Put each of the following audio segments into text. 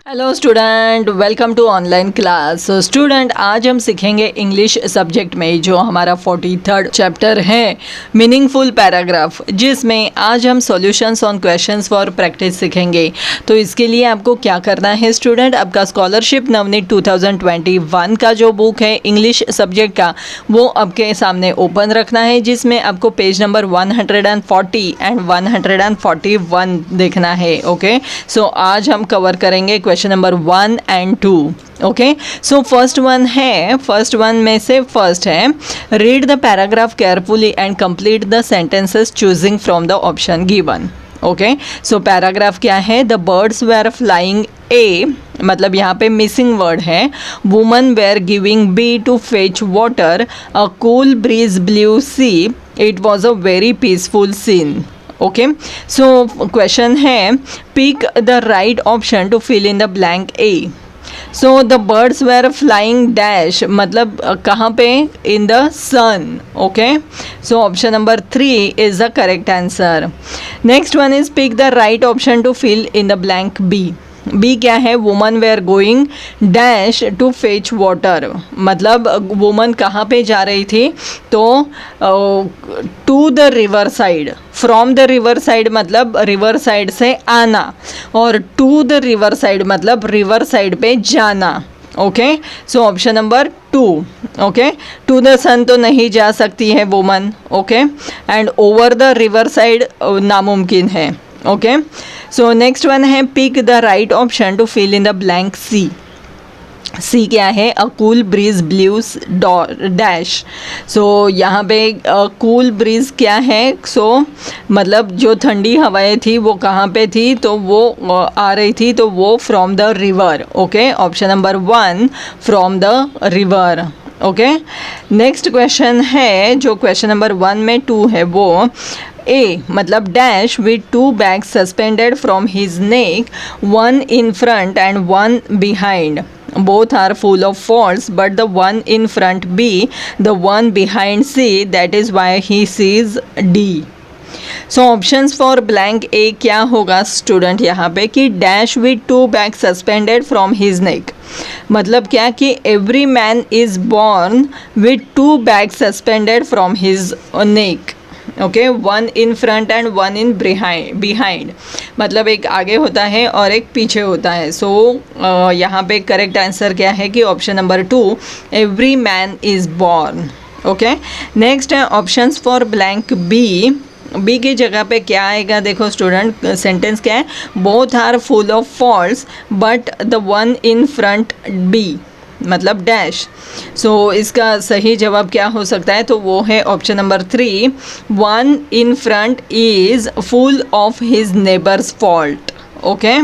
Hello student, welcome to online class. Student, आज हम सीखेंगे इंग्लिश सब्जेक्ट में जो हमारा 43rd चैप्टर है मीनिंगफुल पैराग्राफ, जिसमें आज हम solutions on questions for practice सीखेंगे। तो इसके लिए आपको क्या करना है स्टूडेंट, आपका स्कॉलरशिप नवनीत 2021 का जो बुक है इंग्लिश सब्जेक्ट का, वो आपके सामने ओपन रखना है, जिसमें आपको पेज नंबर 140 एंड 141 देखना है। ओके, सो आज हम कवर करेंगे question number 1 and 2। Okay, so first one में से फर्स्ट है, read the paragraph carefully and complete the sentences choosing from the option given. Okay, so paragraph क्या है, the birds were flying A, मतलब यहाँ पे मिसिंग वर्ड है, woman were giving B to fetch water, a cool breeze blue sea, it was a very peaceful scene. Okay, so question है, pick the right option to fill in the blank A. So the birds were flying dash, मतलब कहाँ पे, in the sun. Okay, so option number 3 is the correct answer. Next one is pick the right option to fill in the blank B. B क्या है, woman were going dash to fetch water, मतलब woman कहाँ पे जा रही थी, तो to the river side. From the river side मतलब रिवर साइड से आना, और टू द रिवर साइड मतलब रिवर साइड पे जाना। Okay, so option number 2। Okay, to the sun तो नहीं जा सकती है woman. Okay, and over the river side नामुमकिन है। ओके, सो नेक्स्ट वन है, pick the right option to fill in the blank C. C क्या है, a cool breeze blows dash. So यहाँ पे कूल ब्रीज क्या है, सो मतलब जो ठंडी हवाएं थी वो कहाँ पे थी, तो वो आ रही थी, तो वो from the river. Okay, option number 1 from the river. Okay, next question है, जो क्वेश्चन नंबर 1 में 2 है, वो ए, मतलब dash with 2 bags suspended from his neck, one in front and one behind. Both are full of faults, but the one in front B, the one behind C, that is why he sees D. So options for blank A क्या होगा student, यहाँ पे कि dash with 2 bags suspended from his neck, मतलब क्या कि every man is born with 2 bags suspended from his neck. Okay, one in front and one in behind, मतलब एक आगे होता है और एक पीछे होता है। सो यहाँ पे करेक्ट आंसर क्या है कि option number 2, every man is born. Okay, next है options for blank B. B की जगह पे क्या आएगा, देखो स्टूडेंट, सेंटेंस क्या है, both are full of faults but the one in front B, मतलब डैश। सो इसका सही जवाब क्या हो सकता है, तो वो है option number 3, one in front is full of his neighbours fault. Okay,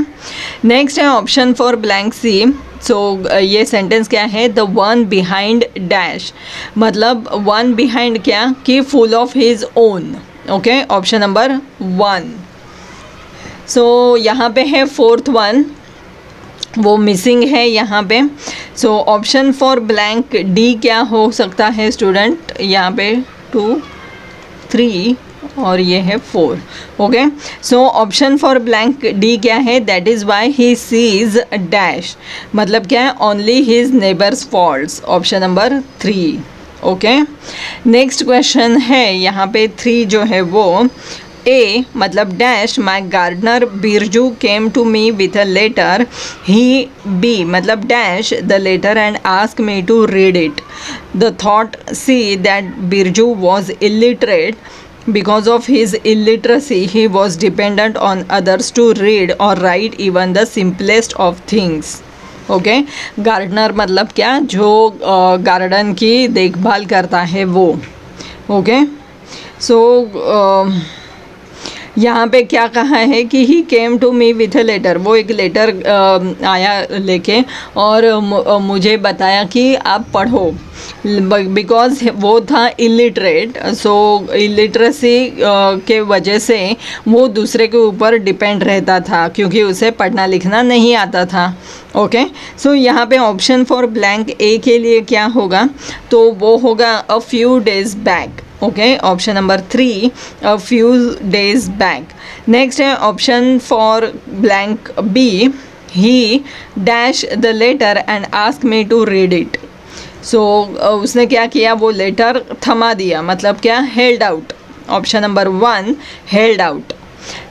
next है ऑप्शन फॉर ब्लैंक सी। सो ये सेंटेंस क्या है, द वन बिहाइंड डैश, मतलब वन बिहाइंड क्या कि full of his own. Okay, option number 1। सो यहाँ पे है फोर्थ वन, वो मिसिंग है यहाँ पे। सो ऑप्शन फॉर ब्लैंक डी क्या हो सकता है स्टूडेंट, यहाँ पे 2, 3 और ये है 4। Okay, so option for blank D क्या है, that is why he sees dash, मतलब क्या है, only his neighbours faults, option number 3। Okay, next question है यहाँ पे 3 जो है वो, ए, मतलब dash my gardener Birju came to me with a letter, he B, मतलब dash the letter and ask me to read it, the thought C that Birju was illiterate, because of his illiteracy he was dependent on others to read or write even the simplest of things. Okay, gardener मतलब क्या, जो garden की देखभाल करता है वो। Okay, सो यहाँ पे क्या कहा है कि he came to me with a letter, वो एक लेटर आया लेके और मुझे बताया कि आप पढ़ो, बिकॉज वो था इलिटरेट। सो इलिटरेसी के वजह से वो दूसरे के ऊपर डिपेंड रहता था, क्योंकि उसे पढ़ना लिखना नहीं आता था। ओके, सो यहाँ पे ऑप्शन फॉर ब्लैंक ए के लिए क्या होगा, तो वो होगा a few days back. Okay, option number 3, a few days back. Next है option for blank B, he dash the letter and asked me to read it. So उसने क्या किया, वो लेटर थमा दिया, मतलब क्या, held out. Option number 1 held out.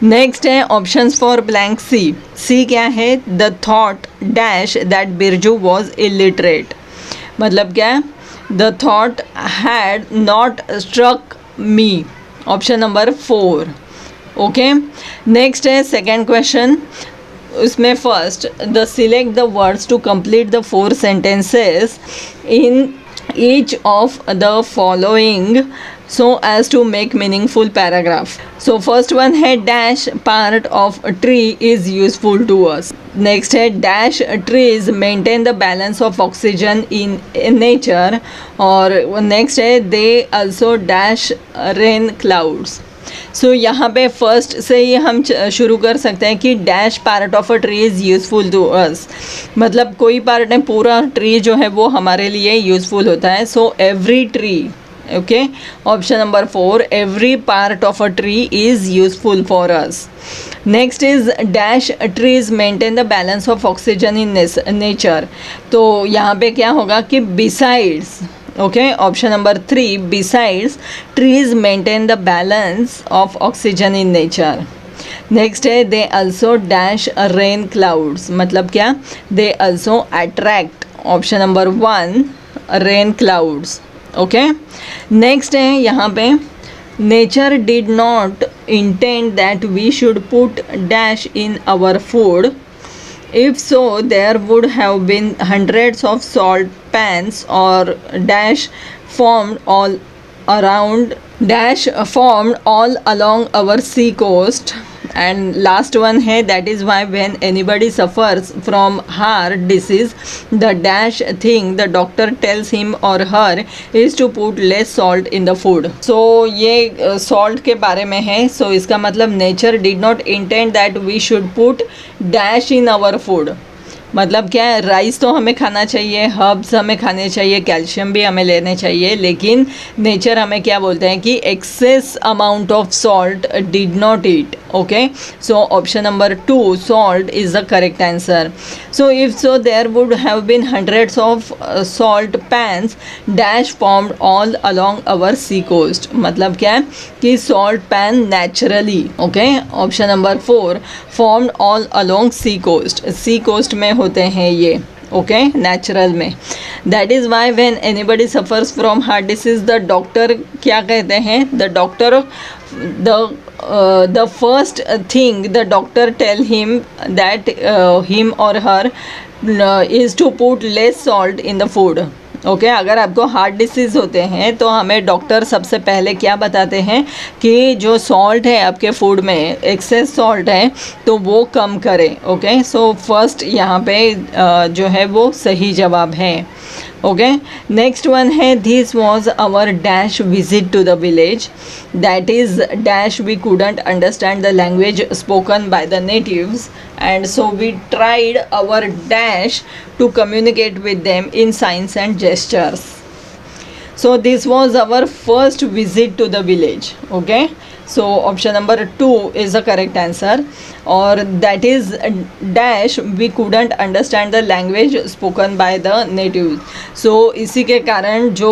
Next है options for blank C. C क्या है, the thought dash that Birju was illiterate. मतलब क्या, the thought had not struck me. Option number 4. Okay. Next है सेकेंड क्वेश्चन. उसमें first, the select the words to complete the 4 sentences in each of the following so as to make meaningful paragraph. So first one है dash part of a tree is useful to us. Next है dash trees maintain the balance of oxygen in nature. और next है they also dash rain clouds. सो यहाँ पे first से ही हम शुरू कर सकते हैं कि dash part of a tree is useful to us. मतलब कोई पार्ट है, पूरा ट्री जो है वो हमारे लिए यूज़फुल होता है. So every tree. Okay. Option number 4 every part of a tree is useful for us. Next is dash trees maintain the balance of oxygen in nature. तो यहाँ पे क्या होगा कि besides. Okay. Option number 3 besides trees maintain the balance of oxygen in nature. Next है they also dash rain clouds. मतलब क्या, they also attract. Option number 1 rain clouds. Okay. Next है यहाँ पे nature did not intend that we should put dash in our food. If so, there would have been hundreds of salt pans or dash formed all along our sea coast. And last one है that is why when anybody suffers from heart disease, the dash thing the doctor tells him or her is to put less salt in the food. So ये salt के बारे में है. So इसका मतलब nature did not intend that we should put dash in our food. मतलब क्या है, राइस तो हमें खाना चाहिए, हर्ब्स हमें खाने चाहिए, कैल्शियम भी हमें लेने चाहिए, लेकिन नेचर हमें क्या बोलते हैं कि excess amount of salt did not eat. Okay. So option number 2 salt is the correct answer. So if so there would have been hundreds of salt pans dash formed all along our sea coast. मतलब क्या है कि salt pan naturally. Okay. Option number 4 formed all along sea coast. Sea coast में होते हैं ये. Okay. Natural में. That is why when anybody suffers from heart disease the doctor क्या कहते हैं, the doctor the first thing the doctor tell him that him or her is to put less salt in the food. Okay. अगर आपको heart disease होते हैं तो हमें doctor सबसे पहले क्या बताते हैं कि जो सॉल्ट है आपके फूड में, एक्सेस सॉल्ट है, तो वो कम करें. ओके. सो फर्स्ट यहाँ पे जो है वो सही जवाब है. ओके. नेक्स्ट वन है this was our dash visit to the village. That is dash we couldn't understand the language spoken by the natives and so we tried our dash to communicate with them in signs and gestures. So this was our first visit to the village. Okay. So option number 2 is the correct answer. और that is dash we couldn't understand the language spoken by the natives. So इसी के कारण जो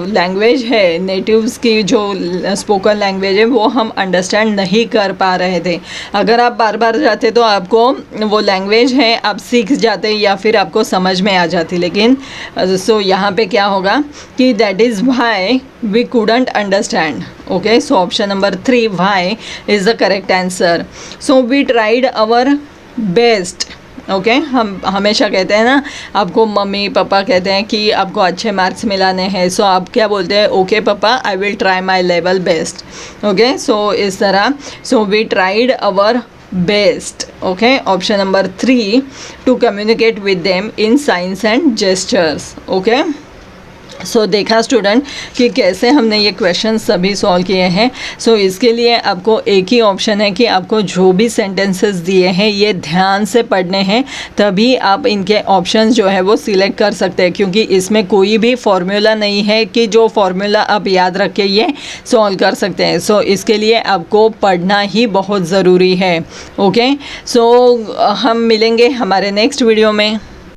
language है natives की, जो spoken language है, वो हम अंडरस्टैंड नहीं कर पा रहे थे. अगर आप बार बार जाते तो आपको वो लैंग्वेज है आप सीख जाते या फिर आपको समझ में आ जाती. लेकिन सो यहाँ पे क्या होगा कि that is why we couldn't understand. Okay. So option number 3 why is the correct answer. So we tried our best. Okay. हम हमेशा कहते हैं ना, आपको मम्मी पापा कहते हैं कि आपको अच्छे मार्क्स मिलाने हैं, सो आप क्या बोलते हैं, okay papa I will try my level best. Okay. So इस तरह so we tried our best. Okay. Option number 3 to communicate with them in signs and gestures. Okay. So देखा स्टूडेंट कि कैसे हमने ये क्वेश्चन सभी सॉल्व किए हैं। सो इसके लिए आपको एक ही ऑप्शन है कि आपको जो भी सेंटेंसेस दिए हैं ये ध्यान से पढ़ने हैं, तभी आप इनके ऑप्शंस जो है वो सिलेक्ट कर सकते हैं, क्योंकि इसमें कोई भी फॉर्मूला नहीं है कि जो फॉर्मूला आप याद रख के ये सॉल्व कर सकते हैं। सो इसके लिए आपको पढ़ना ही बहुत ज़रूरी है। ओके, सो हम मिलेंगे हमारे नेक्स्ट वीडियो में।